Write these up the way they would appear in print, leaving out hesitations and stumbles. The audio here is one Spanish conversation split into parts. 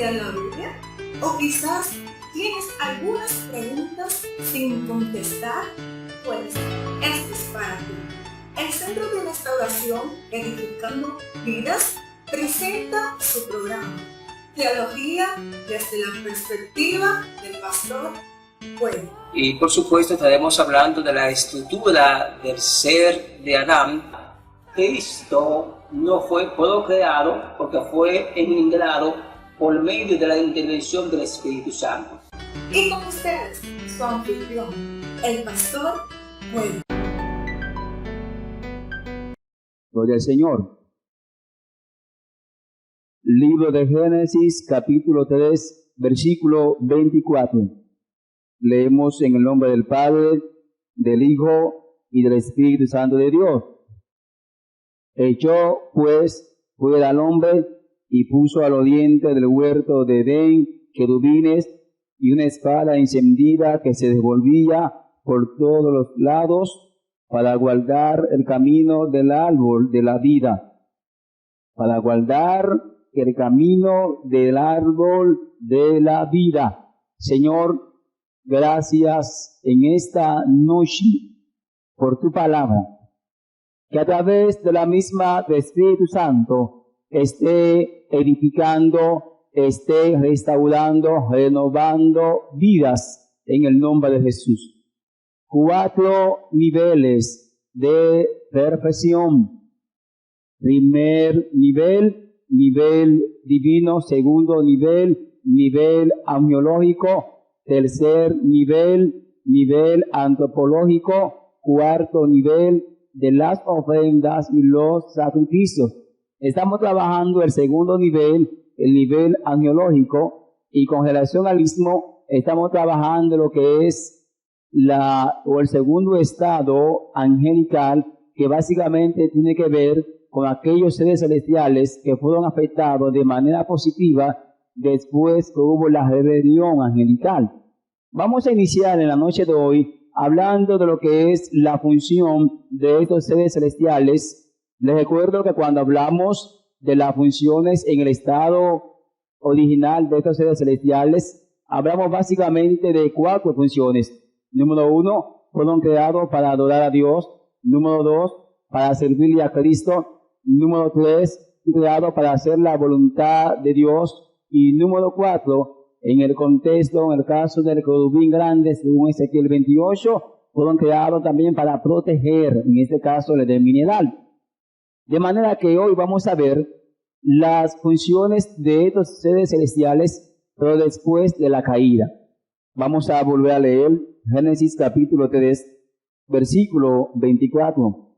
estudian la Biblia? ¿O quizás tienes algunas preguntas sin contestar? Pues esto es para ti. El Centro de Restauración Edificando Vidas presenta su programa Teología desde la perspectiva del pastor Pueblo. Y por supuesto estaremos hablando de la estructura del ser de Adán. Cristo no fue creado porque fue engendrado por medio de la intervención del Espíritu Santo. Y con ustedes, su anfitrión, el pastor Pueblo. Gloria al Señor. Libro de Génesis, capítulo 3, versículo 24. Leemos en el nombre del Padre, del Hijo y del Espíritu Santo de Dios. Echó pues fuera al hombre y puso al oriente del huerto de Edén querubines y una espada encendida que se devolvía por todos los lados para guardar el camino del árbol de la vida. Para guardar el camino del árbol de la vida. Señor, gracias en esta noche por tu palabra, que a través de la misma del Espíritu Santo esté edificando, esté restaurando, renovando vidas en el nombre de Jesús. 4 niveles de perfección. Primer nivel, nivel divino. Segundo nivel, nivel angelológico. Tercer nivel, nivel antropológico. Cuarto nivel, de las ofrendas y los sacrificios. Estamos trabajando el segundo nivel, el nivel angelológico, y con relación al mismo estamos trabajando lo que es el segundo estado angelical, que básicamente tiene que ver con aquellos seres celestiales que fueron afectados de manera positiva después que hubo la rebelión angelical. Vamos a iniciar en la noche de hoy hablando de lo que es la función de estos seres celestiales. Les recuerdo que cuando hablamos de las funciones en el estado original de estos seres celestiales, hablamos básicamente de 4 funciones. Número 1, fueron creados para adorar a Dios. Número 2, para servirle a Cristo. Número 3, creados para hacer la voluntad de Dios. Y número 4, en el contexto, en el caso del querubín grande, según Ezequiel 28, fueron creados también para proteger, en este caso, el Edén mineral. De manera que hoy vamos a ver las funciones de estos seres celestiales, pero después de la caída. Vamos a volver a leer Génesis capítulo 3, versículo 24.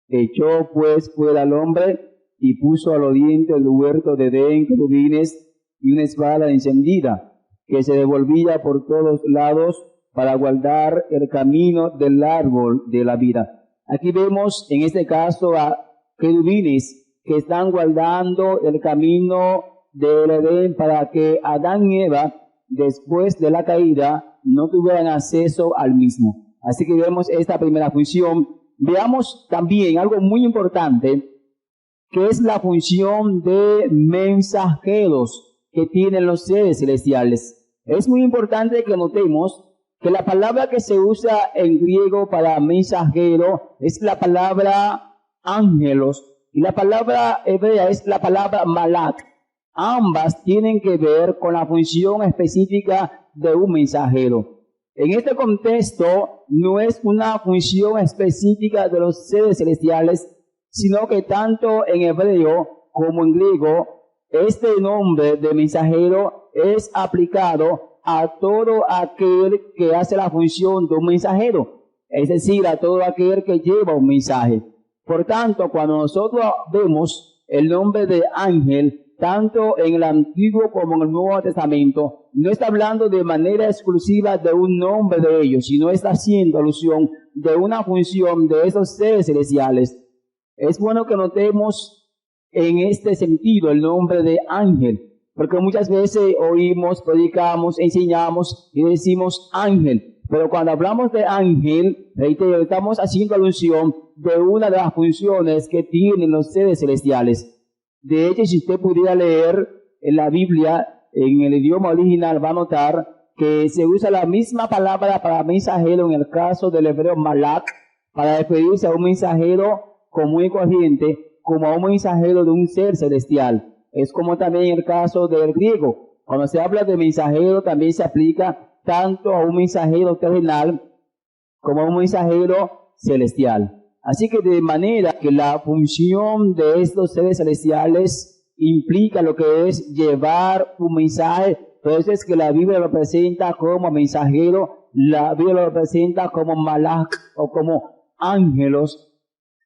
Echó pues fuera al hombre y puso al oriente del huerto de Edén querubines y una espada encendida que se devolvía por todos lados para guardar el camino del árbol de la vida. Aquí vemos en este caso a querubines que están guardando el camino del Edén para que Adán y Eva, después de la caída, no tuvieran acceso al mismo. Así que vemos esta primera función. Veamos también algo muy importante, que es la función de mensajeros que tienen los seres celestiales. Es muy importante que notemos que la palabra que se usa en griego para mensajero es la palabra ángelos, y la palabra hebrea es la palabra malak. Ambas tienen que ver con la función específica de un mensajero. En este contexto no es una función específica de los seres celestiales, sino que tanto en hebreo como en griego, este nombre de mensajero es aplicado a todo aquel que hace la función de un mensajero, es decir, a todo aquel que lleva un mensaje. Por tanto, cuando nosotros vemos el nombre de ángel, tanto en el Antiguo como en el Nuevo Testamento, no está hablando de manera exclusiva de un nombre de ellos, sino está haciendo alusión de una función de esos seres celestiales. Es bueno que notemos en este sentido el nombre de ángel, porque muchas veces oímos, predicamos, enseñamos y decimos ángel, pero cuando hablamos de ángel, reitero, estamos haciendo alusión de una de las funciones que tienen los seres celestiales. De hecho, si usted pudiera leer en la Biblia en el idioma original va a notar que se usa la misma palabra para mensajero en el caso del hebreo malak, para referirse a un mensajero común y corriente, como a un mensajero de un ser celestial. Es como también en el caso del griego. Cuando se habla de mensajero, también se aplica tanto a un mensajero terrenal como a un mensajero celestial. Así que de manera que la función de estos seres celestiales implica lo que es llevar un mensaje. Por eso es que la Biblia lo presenta como mensajero, la Biblia lo presenta como malak o como ángelos.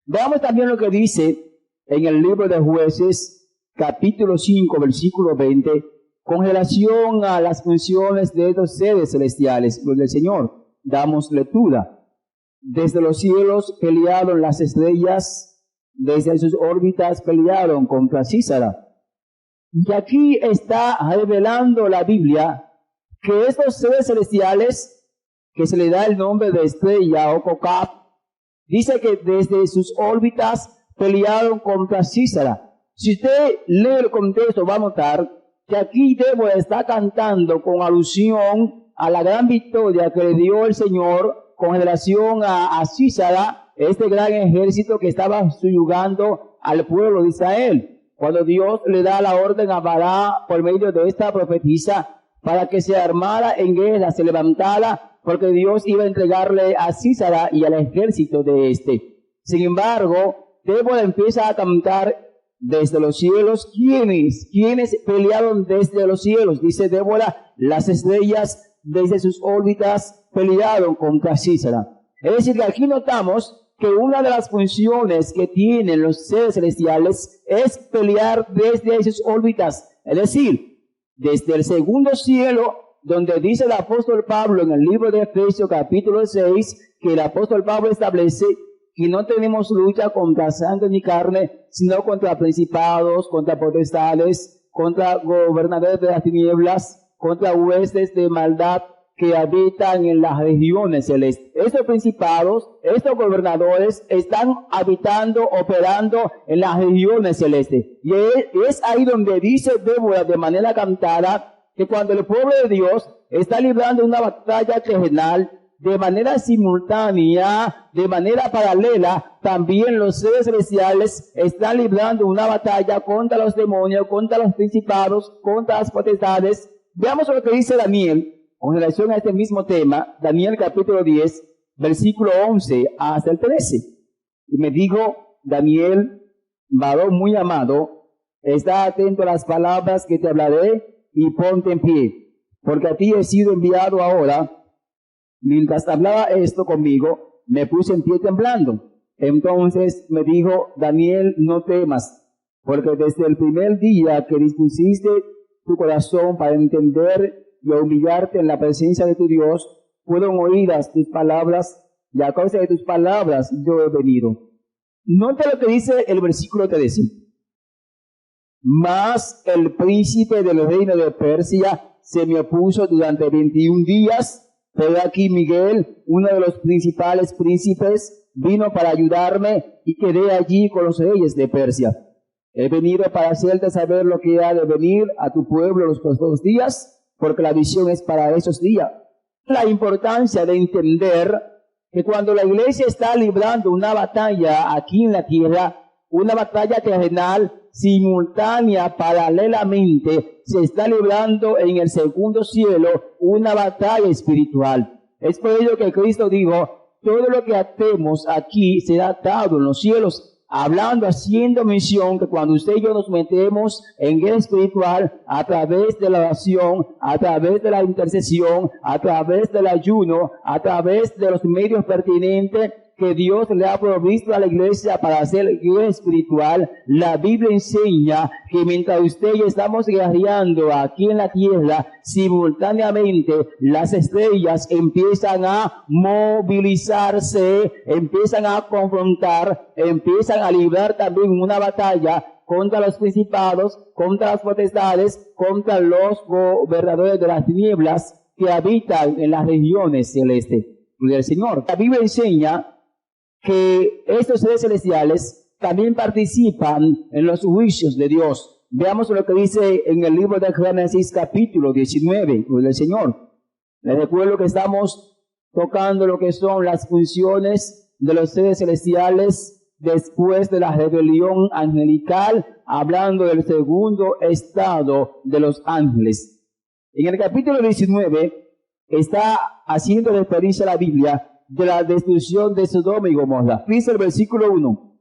Veamos también lo que dice en el libro de Jueces, capítulo 5, versículo 20, con relación a las funciones de estos seres celestiales, los del Señor. Damos lectura. Desde los cielos pelearon las estrellas, desde sus órbitas pelearon contra Císara. Y aquí está revelando la Biblia que estos seres celestiales, que se le da el nombre de estrella o Kokab, dice que desde sus órbitas pelearon contra Císara. Si usted lee el contexto, va a notar que aquí Débora está cantando con alusión a la gran victoria que le dio el Señor con relación a Císara, este gran ejército que estaba subyugando al pueblo de Israel. Cuando Dios le da la orden a Bará por medio de esta profetisa para que se armara en guerra, se levantara, porque Dios iba a entregarle a Císara y al ejército de este. Sin embargo, Débora empieza a cantar desde los cielos. ¿Quiénes pelearon desde los cielos? Dice Débora, las estrellas desde sus órbitas pelearon contra Císara. Es decir, que aquí notamos que una de las funciones que tienen los seres celestiales es pelear desde sus órbitas, es decir, desde el segundo cielo, donde dice el apóstol Pablo en el libro de Efesios capítulo 6, que el apóstol Pablo establece que no tenemos lucha contra sangre ni carne, sino contra principados, contra potestades, contra gobernadores de las tinieblas, contra huestes de maldad que habitan en las regiones celestes. Estos principados, estos gobernadores están habitando, operando en las regiones celestes. Y es ahí donde dice Débora de manera cantada que cuando el pueblo de Dios está librando una batalla terrenal, de manera simultánea, de manera paralela, también los seres celestiales están librando una batalla contra los demonios, contra los principados, contra las potestades. Veamos lo que dice Daniel con relación a este mismo tema, Daniel capítulo 10, versículo 11 hasta el 13. Y me dijo, Daniel, varón muy amado, está atento a las palabras que te hablaré y ponte en pie, porque a ti he sido enviado ahora. Mientras hablaba esto conmigo, me puse en pie temblando. Entonces me dijo, Daniel, no temas, porque desde el primer día que dispusiste tu corazón para entender y a humillarte en la presencia de tu Dios, fueron oídas tus palabras, y a causa de tus palabras yo he venido. Nota lo que dice el versículo 13. Mas el príncipe del reino de Persia se me opuso durante 21 días, pero aquí Miguel, uno de los principales príncipes, vino para ayudarme y quedé allí con los reyes de Persia. He venido para hacerte saber lo que ha de venir a tu pueblo los próximos días, porque la visión es para esos días. La importancia de entender que cuando la iglesia está librando una batalla aquí en la tierra, una batalla terrenal simultánea, paralelamente, se está librando en el segundo cielo una batalla espiritual. Es por ello que Cristo dijo, todo lo que atemos aquí será atado en los cielos, hablando, haciendo mención que cuando usted y yo nos metemos en guerra espiritual a través de la oración, a través de la intercesión, a través del ayuno, a través de los medios pertinentes que Dios le ha provisto a la iglesia para hacer guerra espiritual, la Biblia enseña que mientras usted y yo estamos guerreando aquí en la tierra, simultáneamente las estrellas empiezan a movilizarse, empiezan a confrontar, empiezan a librar también una batalla contra los principados, contra las potestades, contra los gobernadores de las tinieblas que habitan en las regiones celestes del Señor. La Biblia enseña que estos seres celestiales también participan en los juicios de Dios. Veamos lo que dice en el libro de Génesis capítulo 19, del Señor. Les recuerdo que estamos tocando lo que son las funciones de los seres celestiales después de la rebelión angelical, hablando del segundo estado de los ángeles. En el capítulo 19 está haciendo referencia a la Biblia de la destrucción de Sodoma y Gomorra. Dice el versículo 1: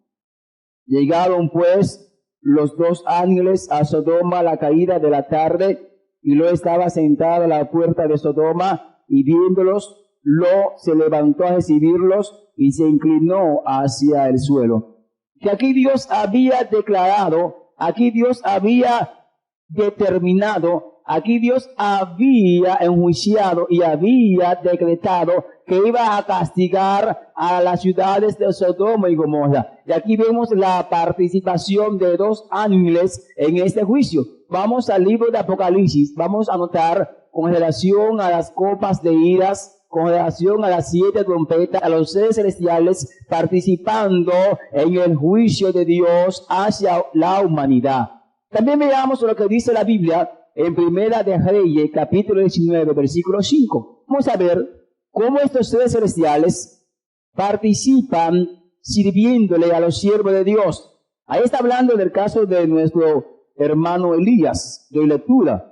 llegaron pues los dos ángeles a Sodoma a la caída de la tarde, y Lot estaba sentado a la puerta de Sodoma, y viéndolos, Lot se levantó a recibirlos y se inclinó hacia el suelo. Que aquí Dios había declarado, aquí Dios había determinado, aquí Dios había enjuiciado y había decretado que iba a castigar a las ciudades de Sodoma y Gomorra. Y aquí vemos la participación de dos ángeles en este juicio. Vamos al libro de Apocalipsis, vamos a notar con relación a las copas de iras, con relación a las 7 trompetas, a los seres celestiales participando en el juicio de Dios hacia la humanidad. También veamos lo que dice la Biblia en Primera de Reyes, capítulo 19, versículo 5. Vamos a ver cómo estos seres celestiales participan sirviéndole a los siervos de Dios. Ahí está hablando del caso de nuestro hermano Elías, de lectura.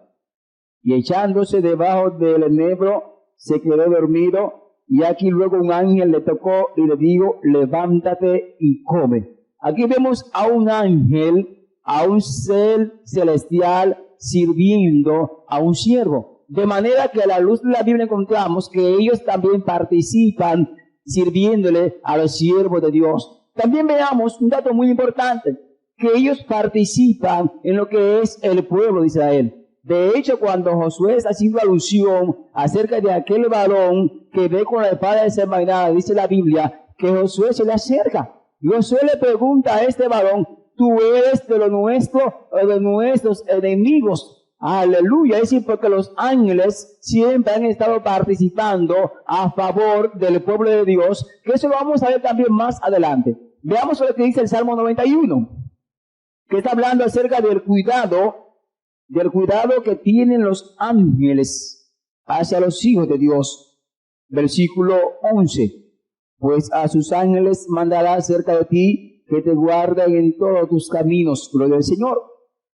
Y echándose debajo del enebro, se quedó dormido, y aquí luego un ángel le tocó y le dijo: levántate y come. Aquí vemos a un ángel, a un ser celestial sirviendo a un siervo. De manera que a la luz de la Biblia encontramos que ellos también participan sirviéndole a los siervos de Dios. También veamos un dato muy importante, que ellos participan en lo que es el pueblo de Israel. De hecho, cuando Josué está haciendo alusión acerca de aquel varón que ve con la espada desenvainada, dice la Biblia que Josué se le acerca. Josué le pregunta a este varón: ¿tú eres de lo nuestro o de nuestros enemigos? Aleluya. Es decir, porque los ángeles siempre han estado participando a favor del pueblo de Dios, que eso lo vamos a ver también más adelante. Veamos lo que dice el Salmo 91, que está hablando acerca del cuidado que tienen los ángeles hacia los hijos de Dios. Versículo 11: pues a sus ángeles mandará acerca de ti, que te guarden en todos tus caminos. Gloria al Señor.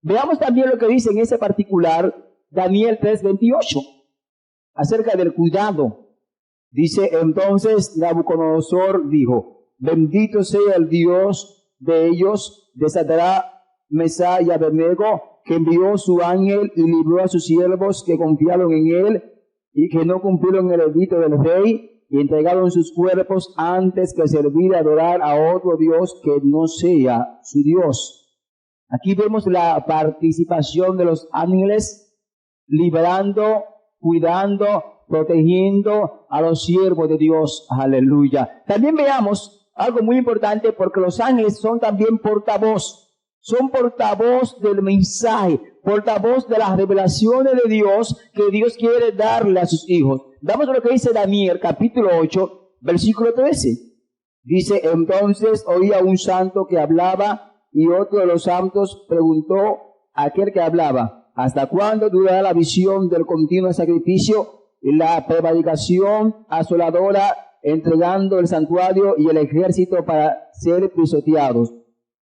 Veamos también lo que dice en ese particular Daniel 3:28, acerca del cuidado. Dice: entonces Nabucodonosor dijo: bendito sea el Dios de ellos, de Sadrach, Mesach y Abednego, que envió su ángel y libró a sus siervos que confiaron en él y que no cumplieron el edicto del rey, y entregaron sus cuerpos antes que servir y adorar a otro Dios que no sea su Dios. Aquí vemos la participación de los ángeles librando, cuidando, protegiendo a los siervos de Dios. Aleluya. También veamos algo muy importante, porque los ángeles son también portavoz. Son portavoz del mensaje, portavoz de las revelaciones de Dios que Dios quiere darle a sus hijos. Vamos a lo que dice Daniel, capítulo 8, versículo 13. Dice: entonces oía un santo que hablaba, y otro de los santos preguntó a aquel que hablaba: ¿hasta cuándo durará la visión del continuo sacrificio y la prevaricación asoladora, entregando el santuario y el ejército para ser pisoteados?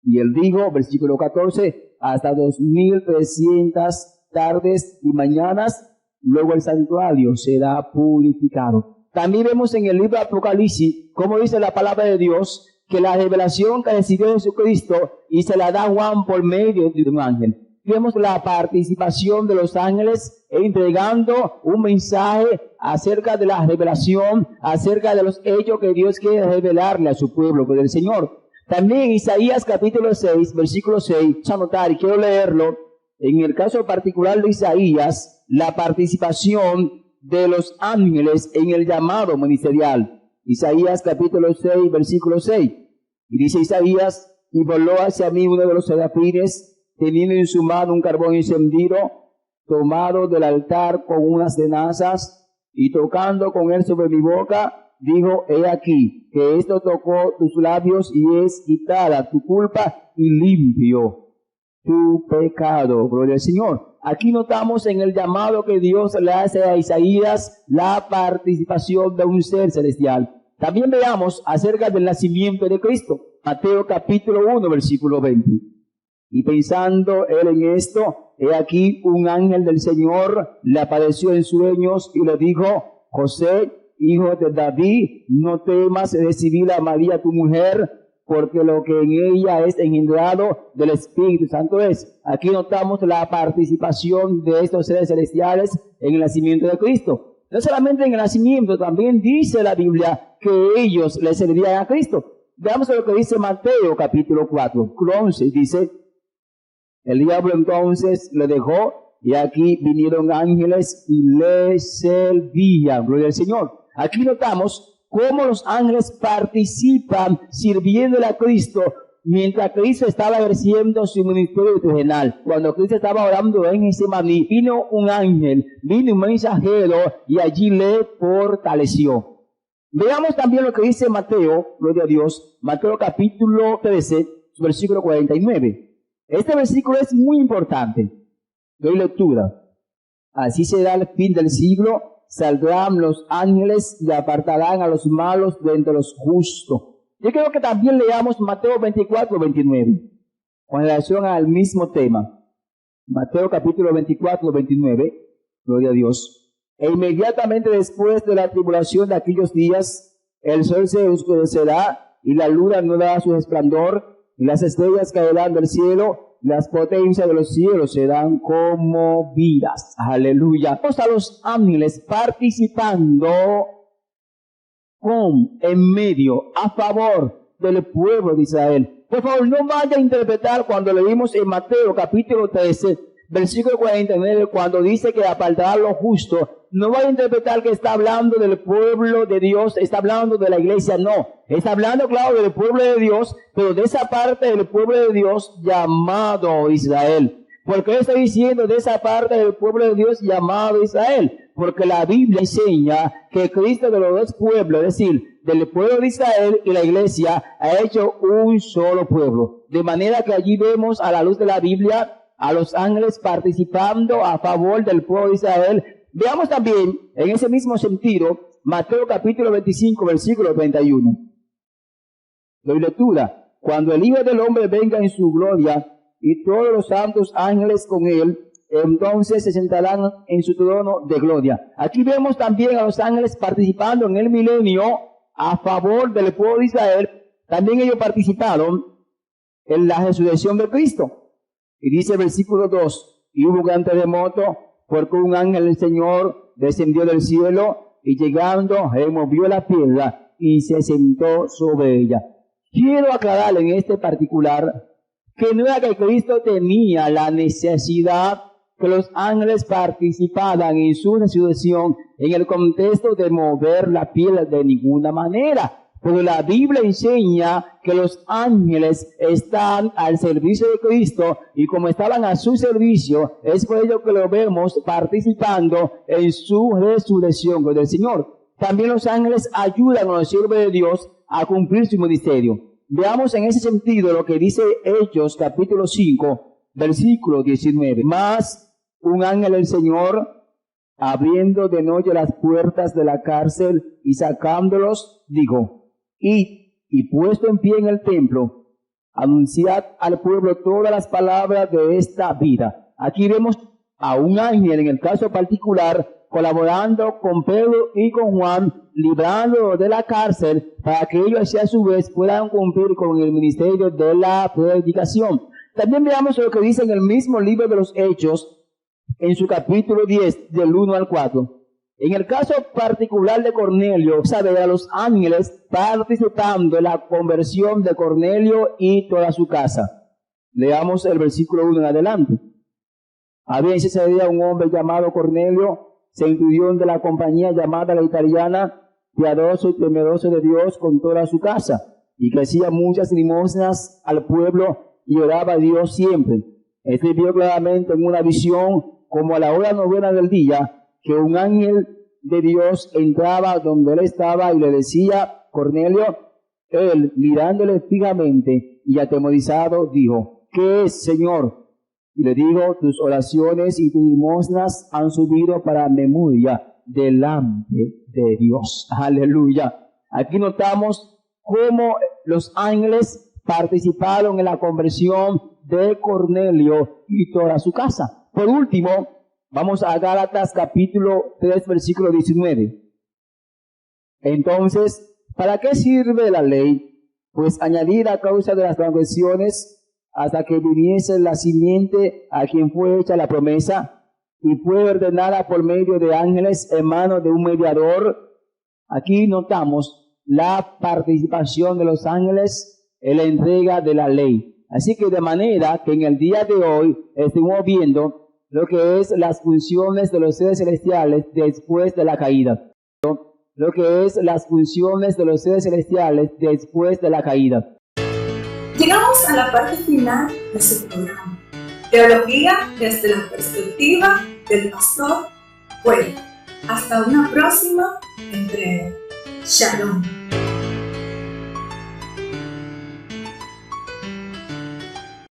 Y él dijo, versículo 14, hasta 2300 tardes y mañanas, luego el santuario será purificado. También vemos en el libro de Apocalipsis, como dice la palabra de Dios, que la revelación que recibió Jesucristo y se la da Juan por medio de un ángel. Vemos la participación de los ángeles entregando un mensaje acerca de la revelación, acerca de los hechos que Dios quiere revelarle a su pueblo, por el Señor. También en Isaías capítulo 6, versículo 6, vamos a notar, y quiero leerlo, en el caso particular de Isaías, la participación de los ángeles en el llamado ministerial. Isaías capítulo 6, versículo 6. Y dice Isaías: y voló hacia mí uno de los serafines, teniendo en su mano un carbón encendido, tomado del altar con unas tenazas, y tocando con él sobre mi boca, dijo: he aquí, que esto tocó tus labios y es quitada tu culpa y limpio. tu pecado. Gloria al Señor. Aquí notamos en el llamado que Dios le hace a Isaías la participación de un ser celestial. También veamos acerca del nacimiento de Cristo. Mateo capítulo 1, versículo 20. Y pensando él en esto, he aquí un ángel del Señor le apareció en sueños y le dijo: José, hijo de David, no temas recibir a María tu mujer, porque lo que en ella es engendrado del Espíritu Santo es. Aquí notamos la participación de estos seres celestiales en el nacimiento de Cristo. No solamente en el nacimiento, también dice la Biblia que ellos le servirían a Cristo. Veamos lo que dice Mateo capítulo 4, 11, dice: el diablo entonces le dejó, y aquí vinieron ángeles y le servían. Gloria al Señor. Aquí notamos cómo los ángeles participan sirviéndole a Cristo mientras Cristo estaba ejerciendo su ministerio terrenal. Cuando Cristo estaba orando en Getsemaní, vino un ángel, vino un mensajero y allí le fortaleció. Veamos también lo que dice Mateo, gloria a Dios, Mateo capítulo 13, versículo 49. Este versículo es muy importante. Doy lectura. Así será el fin del siglo. Saldrán los ángeles y apartarán a los malos de entre los justos. Yo creo que también leamos Mateo 24, 29, con relación al mismo tema. Mateo capítulo 24, 29, gloria a Dios. E inmediatamente después de la tribulación de aquellos días, el sol se oscurecerá y la luna no dará su resplandor, y las estrellas caerán del cielo, las potencias de los cielos serán conmovidas. Aleluya. Vamos a los ángeles participando en medio, a favor del pueblo de Israel. Por favor, no vaya a interpretar cuando leímos en Mateo capítulo 13, versículo 49, cuando dice que apartará lo justo. No vaya a interpretar que está hablando del pueblo de Dios, está hablando de la iglesia, no. Está hablando, claro, del pueblo de Dios, pero de esa parte del pueblo de Dios llamado Israel. ¿Por qué está diciendo de esa parte del pueblo de Dios llamado Israel? Porque la Biblia enseña que Cristo de los dos pueblos, es decir, del pueblo de Israel y la iglesia, ha hecho un solo pueblo. De manera que allí vemos a la luz de la Biblia a los ángeles participando a favor del pueblo de Israel. Veamos también, en ese mismo sentido, Mateo capítulo 25, versículo 31. Doy lectura. Cuando el Hijo del Hombre venga en su gloria y todos los santos ángeles con él, entonces se sentarán en su trono de gloria. Aquí vemos también a los ángeles participando en el milenio a favor del pueblo de Israel. También ellos participaron en la resurrección de Cristo. Y dice el versículo 2, y hubo un gran terremoto, porque un ángel del Señor descendió del cielo y llegando removió la piedra y se sentó sobre ella. Quiero aclarar en este particular que no era que Cristo tenía la necesidad que los ángeles participaran en su resurrección en el contexto de mover la piedra de ninguna manera. Pero la Biblia enseña que los ángeles están al servicio de Cristo y como estaban a su servicio, es por ello que lo vemos participando en su resurrección con el Señor. También los ángeles ayudan a los siervos de Dios a cumplir su ministerio. Veamos en ese sentido lo que dice Hechos capítulo 5, versículo 19. Mas un ángel del Señor, abriendo de noche las puertas de la cárcel y sacándolos, dijo: Id, y puesto en pie en el templo, anunciad al pueblo todas las palabras de esta vida. Aquí vemos a un ángel, en el caso particular, colaborando con Pedro y con Juan, librando de la cárcel, para que ellos así a su vez puedan cumplir con el ministerio de la predicación. También veamos lo que dice en el mismo libro de los Hechos, en su capítulo 10, del 1 al 4. En el caso particular de Cornelio, sabe a los ángeles participando en la conversión de Cornelio y toda su casa. Leamos el versículo 1 en adelante. Había en Cesarea un hombre llamado Cornelio, centurión de la compañía llamada la italiana, piadoso y temeroso de Dios con toda su casa, y que hacía muchas limosnas al pueblo y oraba a Dios siempre. Este vio claramente en una visión, como a la hora novena del día, que un ángel de Dios entraba donde él estaba y le decía: Cornelio. Él, mirándole fijamente y atemorizado, dijo: ¿Qué es, Señor? Y le digo, tus oraciones y tus limosnas han subido para memoria delante de Dios. Aleluya. Aquí notamos cómo los ángeles participaron en la conversión de Cornelio y toda su casa. Por último, vamos a Gálatas capítulo 3, versículo 19. Entonces, ¿para qué sirve la ley? Pues añadir a causa de las transgresiones hasta que viniese la simiente a quien fue hecha la promesa y fue ordenada por medio de ángeles en manos de un mediador. Aquí notamos la participación de los ángeles en la entrega de la ley. Así que de manera que en el día de hoy estamos viendo lo que es las funciones de los seres celestiales después de la caída. Lo que es las funciones de los seres celestiales después de la caída. Llegamos a la parte final de su programa. Teología desde la perspectiva del pastor Pueblo. Hasta una próxima entrega. Shalom.